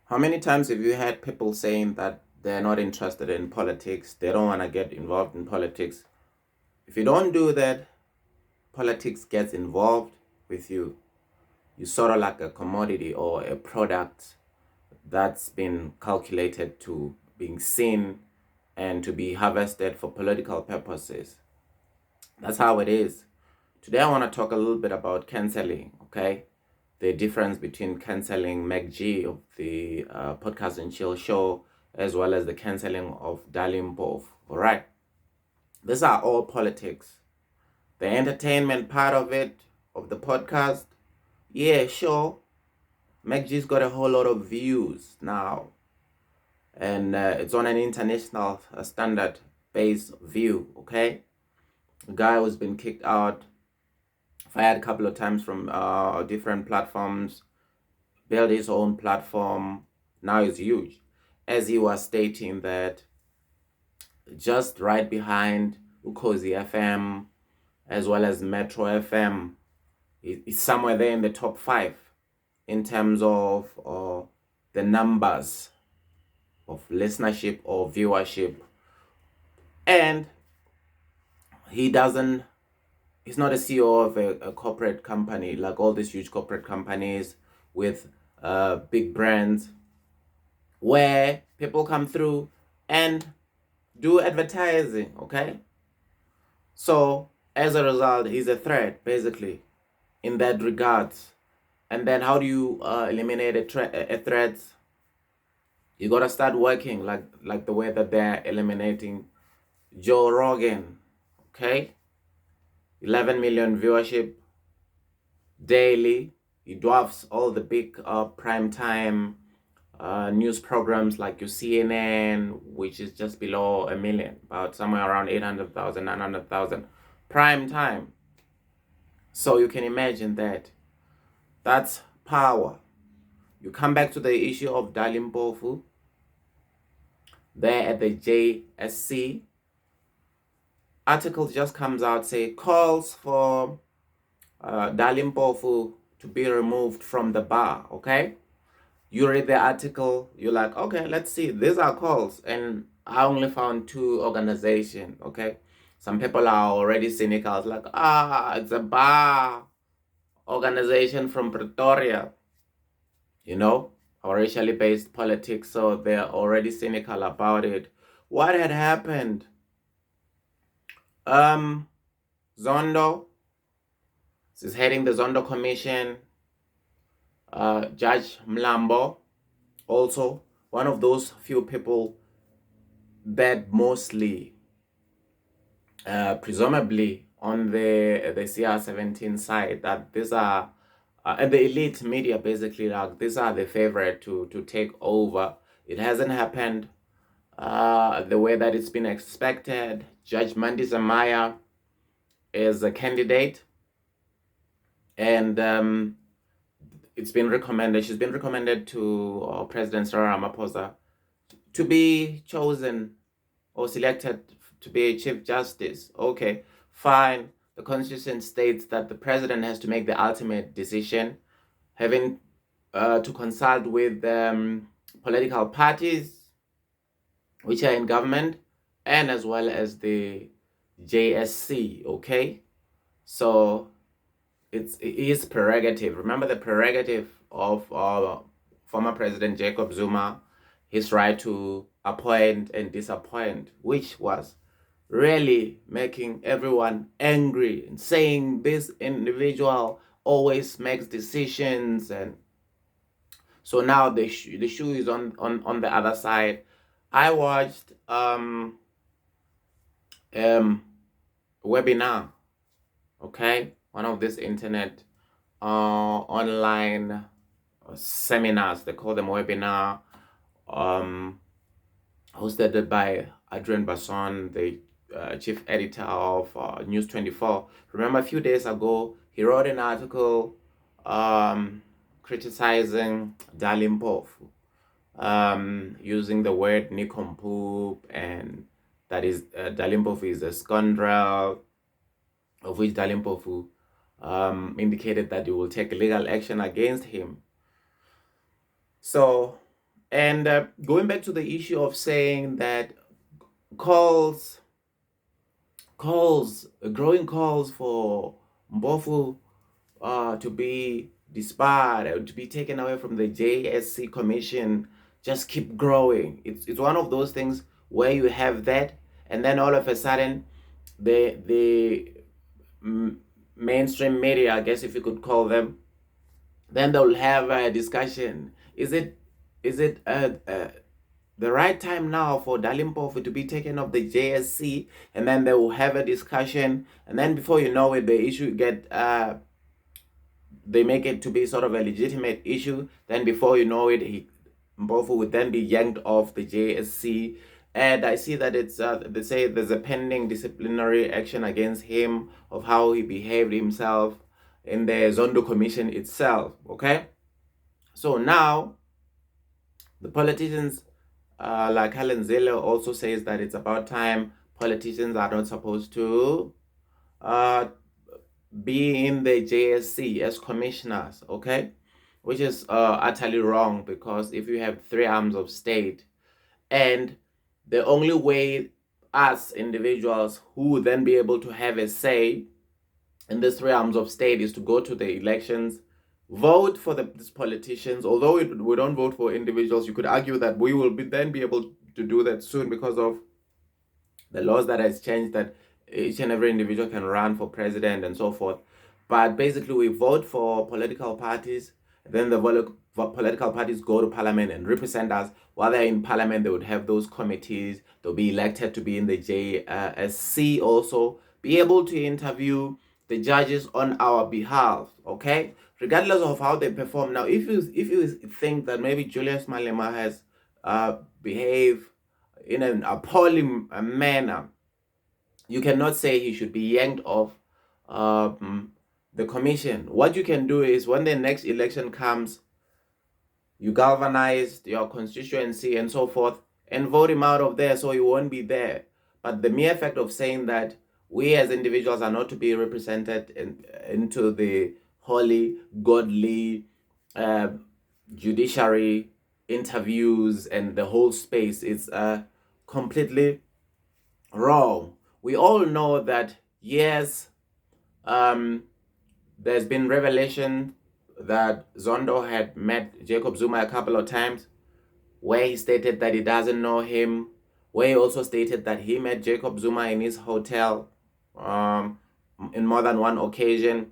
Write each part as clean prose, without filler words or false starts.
How many times have you had people saying that they're not interested in politics, they don't want to get involved in politics? If you don't do that, politics gets involved with you. You're sort of like a commodity or a product that's been calculated to being seen and to be harvested for political purposes. That's how it is. Today I want to talk a little bit about canceling, okay? The difference between canceling MacG of the Podcast and Chill show as well as the canceling of Dali Mpofu, all right? These are all politics. The entertainment part of it, of the podcast, yeah, sure. MacG's got a whole lot of views now, and it's on an international standard based view, okay? The guy who's been kicked out, fired a couple of times from different platforms, built his own platform. Now it's huge. As he was stating that just right behind Ukozi FM as well as Metro FM, it's somewhere there in the top 5 in terms of the numbers of listenership or viewership. And he's not a CEO of a corporate company like all these huge corporate companies with big brands where people come through and do advertising, okay? So as a result, he's a threat basically in that regards. And then how do you eliminate a threat? You gotta start working like the way that they're eliminating Joe Rogan, okay? 11 million viewership daily. He dwarfs all the big prime time news programs like your CNN, which is just below a million, about somewhere around 800,000, 900,000 prime time. So you can imagine that. That's power. You come back to the issue of Dali Mpofu. There at the JSC, article just comes out, say calls for Dali Mpofu to be removed from the bar, okay? You read the article, you're like, okay, let's see. These are calls. And I only found 2 organizations, okay? Some people are already cynical. It's like, it's a bar organization from Pretoria, or racially based politics. So they're already cynical about it. What had happened? Zondo is heading the Zondo Commission. Judge Mlambo, also one of those few people that mostly, presumably on the CR17 side, that these are and the elite media basically, like these are the favorite to take over. It hasn't happened the way that it's been expected. Judge Mandi Zamaya is a candidate, and she's been recommended to President Cyril Ramaphosa to be chosen or selected to be a Chief Justice. Okay, fine. The Constitution states that the President has to make the ultimate decision, having to consult with political parties which are in government and as well as the JSC. Okay, so it is prerogative. Remember the prerogative of former President Jacob Zuma, his right to appoint and disappoint, which was really making everyone angry and saying this individual always makes decisions. And so now the shoe is on the other side. I watched webinar, okay, one of these internet online seminars, they call them webinar, hosted by Adrian Basson, the chief editor of News 24. Remember a few days ago, he wrote an article criticizing Dali Mpofu, using the word nincompoop, and that is Dali Mpofu is a scoundrel, of which Dali Mpofu indicated that he will take legal action against him. So And going back to the issue of saying that calls, growing calls for Mpofu to be disbarred or to be taken away from the JSC commission just keep growing. It's one of those things where you have that, and then all of a sudden, the mainstream media, I guess if you could call them, then they'll have a discussion. Is it the right time now for Dali Mpofu to be taken off the JSC? And then they will have a discussion, and then before you know it, the issue they make it to be sort of a legitimate issue. Then before you know it, Mpofu would then be yanked off the JSC. And I see that it's they say there's a pending disciplinary action against him of how he behaved himself in the Zondo Commission itself. Okay, so now the politicians, like Helen Zille also says that it's about time. Politicians are not supposed to uh, be in the JSC as commissioners, okay? Which is utterly wrong, because if you have three arms of state, and the only way us individuals who would then be able to have a say in these three arms of state is to go to the elections, vote for these politicians. Although we don't vote for individuals, you could argue that we will then be able to do that soon because of the laws that has changed, that each and every individual can run for president and so forth. But basically, we vote for political parties, then the political parties go to parliament and represent us. While they're in parliament, they would have those committees. They'll be elected to be in the JSC also, be able to interview the judges on our behalf, okay? Regardless of how they perform. Now, if you think that maybe Julius Malema has behaved in an appalling manner, you cannot say he should be yanked off the commission. What you can do is, when the next election comes, you galvanize your constituency and so forth and vote him out of there so he won't be there. But the mere fact of saying that we as individuals are not to be represented into the holy, godly judiciary interviews and the whole space is completely wrong. We all know that, yes, there's been revelation that Zondo had met Jacob Zuma a couple of times, where he stated that he doesn't know him, where he also stated that he met Jacob Zuma in his hotel in more than one occasion,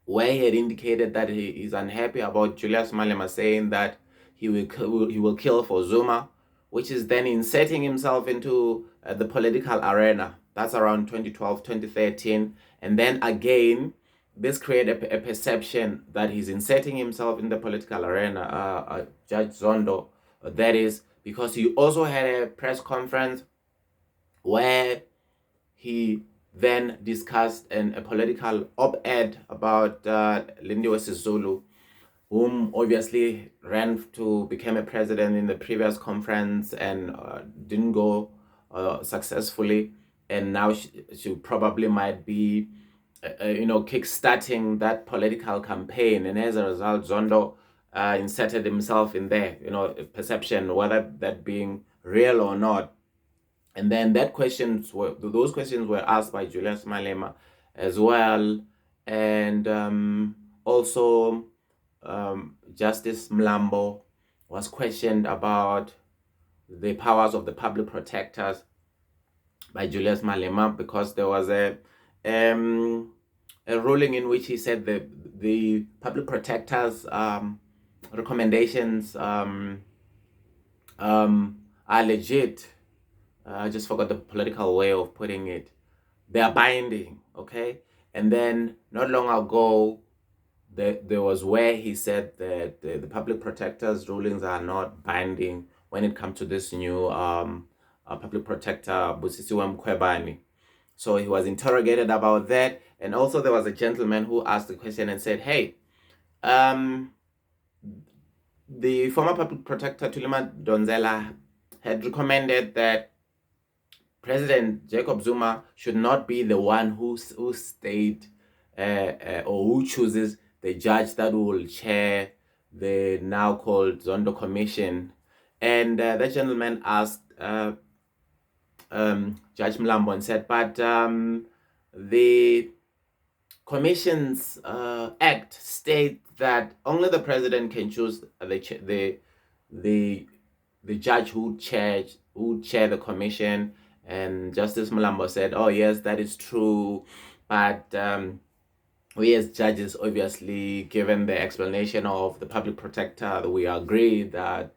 where he had indicated that he is unhappy about Julius Malema saying that he will kill for Zuma, which is then inserting himself into the political arena. That's around 2012, 2013. And then again, this created a perception that he's inserting himself in the political arena, Judge Zondo. That is because he also had a press conference where he then discussed a political op-ed about Lindiwe Sisulu, whom obviously ran to become a president in the previous conference and didn't go successfully, and now she probably might be kickstarting that political campaign, and as a result, Zondo inserted himself in there, perception, whether that being real or not. And then those questions were asked by Julius Malema as well, and also Justice Mlambo was questioned about the powers of the public protectors by Julius Malema, because there was a ruling in which he said the public protectors' recommendations are legit. I just forgot the political way of putting it. They are binding, okay? And then not long ago, there was where he said that the public protector's rulings are not binding when it comes to this new public protector, Busisiwe Mkhwebane. So he was interrogated about that. And also there was a gentleman who asked the question and said, hey, the former public protector, Thulima Donzela, had recommended that President Jacob Zuma should not be the one who stayed or who chooses the judge that will chair the now called Zondo Commission. And that gentleman asked Judge Mlambo and said, but the Commission's Act states that only the president can choose the judge who chair the commission. And Justice Mlambo said, "Oh yes, that is true, but we as judges, obviously, given the explanation of the public protector, we agree that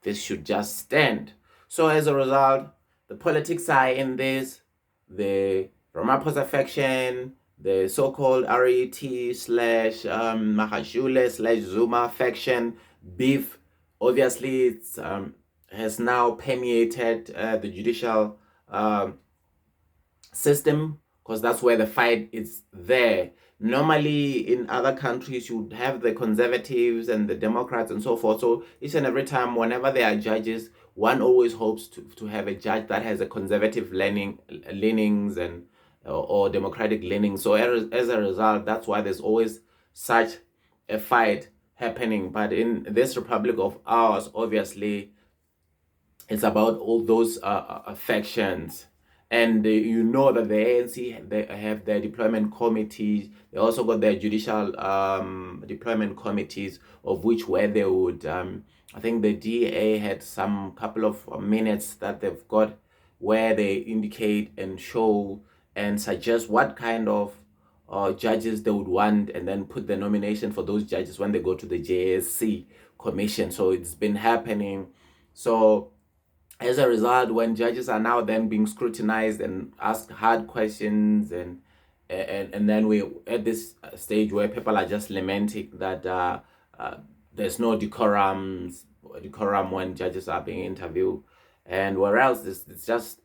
this should just stand." So as a result, the politics are in this. The Ramaphosa faction, the so-called RET slash Mahashule slash Zuma faction beef, obviously, it's has now permeated the judicial system, because that's where the fight is there. Normally, in other countries, you would have the conservatives and the Democrats and so forth. So each and every time, whenever there are judges, one always hopes to have a judge that has a conservative leanings and or democratic leanings. So as a result, that's why there's always such a fight happening. But in this republic of ours, obviously, it's about all those factions. And you know that the ANC, they have their deployment committees. They also got their judicial deployment committees, of which where they would, I think the DA had some couple of minutes that they've got where they indicate and show and suggest what kind of judges they would want, and then put the nomination for those judges when they go to the JSC commission. So it's been happening. So as a result, when judges are now then being scrutinized and asked hard questions, and then we at this stage where people are just lamenting that there's no decorum when judges are being interviewed, and where else it's just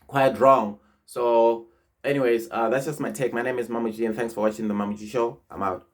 quite wrong. So anyways, that's just my take. My name is MacG, and thanks for watching the MacG Show. I'm out.